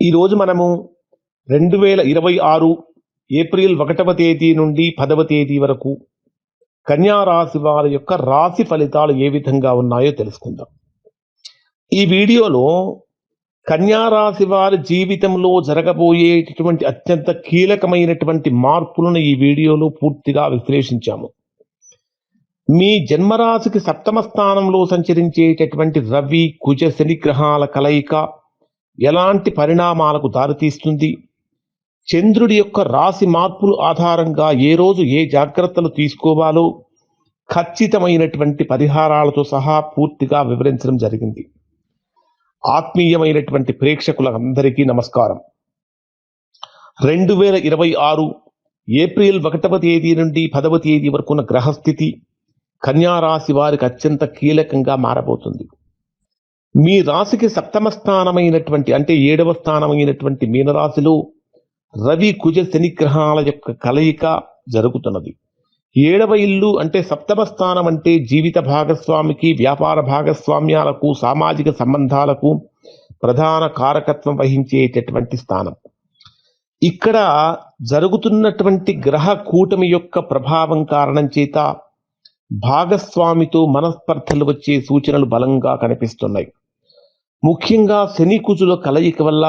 ఈరోజు మనము 2026 ఏప్రిల్ 1వ తేదీ నుండి 10వ తేదీ వరకు కన్యా రాశి వారి యొక్క రాశి ఫలితాలు ఏ విధంగా ఉన్నాయో తెలుసుకుందాం. ఈ వీడియోలో కన్యా రాశి వారి జీవితంలో జరగబోయేటటువంటి అత్యంత కీలకమైనటువంటి మార్పులను ఈ వీడియోలో పూర్తిగా విశ్లేషించాము. మీ జన్మరాశికి సప్తమ స్థానంలో సంచరించేటటువంటి రవి కుజ శని గ్రహాల కలయిక ఎలాంటి పరిణామాలకు దారితీస్తుంది, చంద్రుడి యొక్క రాశి మార్పుల ఆధారంగా ఏ రోజు ఏ జాగ్రత్తలు తీసుకోవాలో ఖచ్చితమైనటువంటి పరిహారాలతో సహా పూర్తిగా వివరించడం జరిగింది. ఆత్మీయమైనటువంటి ప్రేక్షకులందరికీ నమస్కారం. 2026 ఏప్రిల్ 1వ తేదీ నుండి 10వ తేదీ వరకున్న గ్రహస్థితి కన్యా రాశి వారికి అత్యంత కీలకంగా మారబోతుంది. మీ రాశికి సప్తమ స్థానమైనటువంటి అంటే 7వ స్థానమైనటువంటి మీనరాశిలో రవి కుజ శని గ్రహాల యొక్క కలయిక జరుగుతున్నది. 7వ ఇల్లు అంటే సప్తమ స్థానం అంటే జీవిత భాగస్వామికి, వ్యాపార భాగస్వామ్యాలకు, సామాజిక సంబంధాలకు ప్రధాన కారకత్వం వహించేటటువంటి స్థానం. ఇక్కడ జరుగుతున్నటువంటి గ్రహ కూటమి యొక్క ప్రభావం కారణం చేత భాగస్వామితో మనస్పర్ధలు వచ్చే సూచనలు బలంగా కనిపిస్తున్నాయి. ముఖ్యంగా శని కుజుల కలయిక వల్ల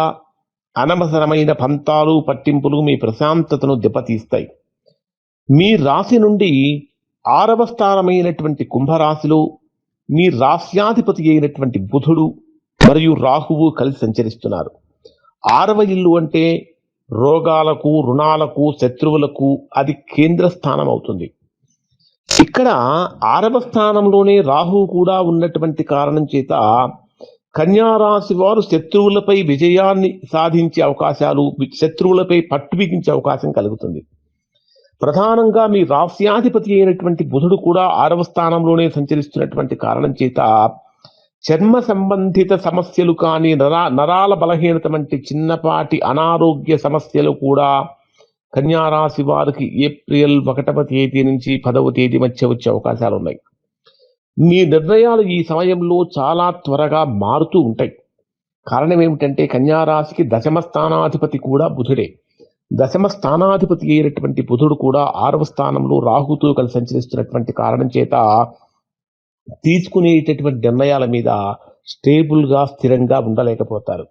అనవసరమైన పంతాలు పట్టింపులు మీ ప్రశాంతతను దెబ్బతీస్తాయి. మీ రాశి నుండి 6వ స్థానమైనటువంటి కుంభరాశిలో మీ రాశ్యాధిపతి అయినటువంటి బుధుడు మరియు రాహువు కలిసి సంచరిస్తున్నారు. 6వ ఇల్లు అంటే రోగాలకు, రుణాలకు, శత్రువులకు అది కేంద్ర స్థానం అవుతుంది. ఇక్కడ 6వ స్థానంలోనే రాహువు కూడా ఉన్నటువంటి కారణం చేత కన్యా రాశి వారు శత్రువులపై విజయాన్ని సాధించే అవకాశాలు, శత్రువులపై పట్టు బిగించే అవకాశం కలుగుతుంది. ప్రధానంగా మీ రాశ్యాధిపతి అయినటువంటి బుధుడు కూడా 6వ స్థానంలోనే సంచరిస్తున్నటువంటి కారణం చేత చర్మ సంబంధిత సమస్యలు కానీ, నరాల బలహీనత వంటి చిన్నపాటి అనారోగ్య సమస్యలు కూడా కన్యా రాశి వారికి ఏప్రిల్ 1వ తేదీ నుంచి 10వ తేదీ మధ్య వచ్చే అవకాశాలు ఉన్నాయి. మీ నిర్ణయాలు ఈ సమయంలో చాలా త్వరగా మారుతూ ఉంటాయి. కారణం ఏమిటంటే కన్యా రాశికి దశమ స్థానాధిపతి కూడా బుధుడే. దశమ స్థానాధిపతి అయినటువంటి బుధుడు కూడా 6వ స్థానంలో రాహుతో కలిసి సంచరిస్తున్నటువంటి కారణం చేత తీసుకునేటటువంటి నిర్ణయాల మీద స్టేబుల్గా, స్థిరంగా ఉండలేకపోతారు.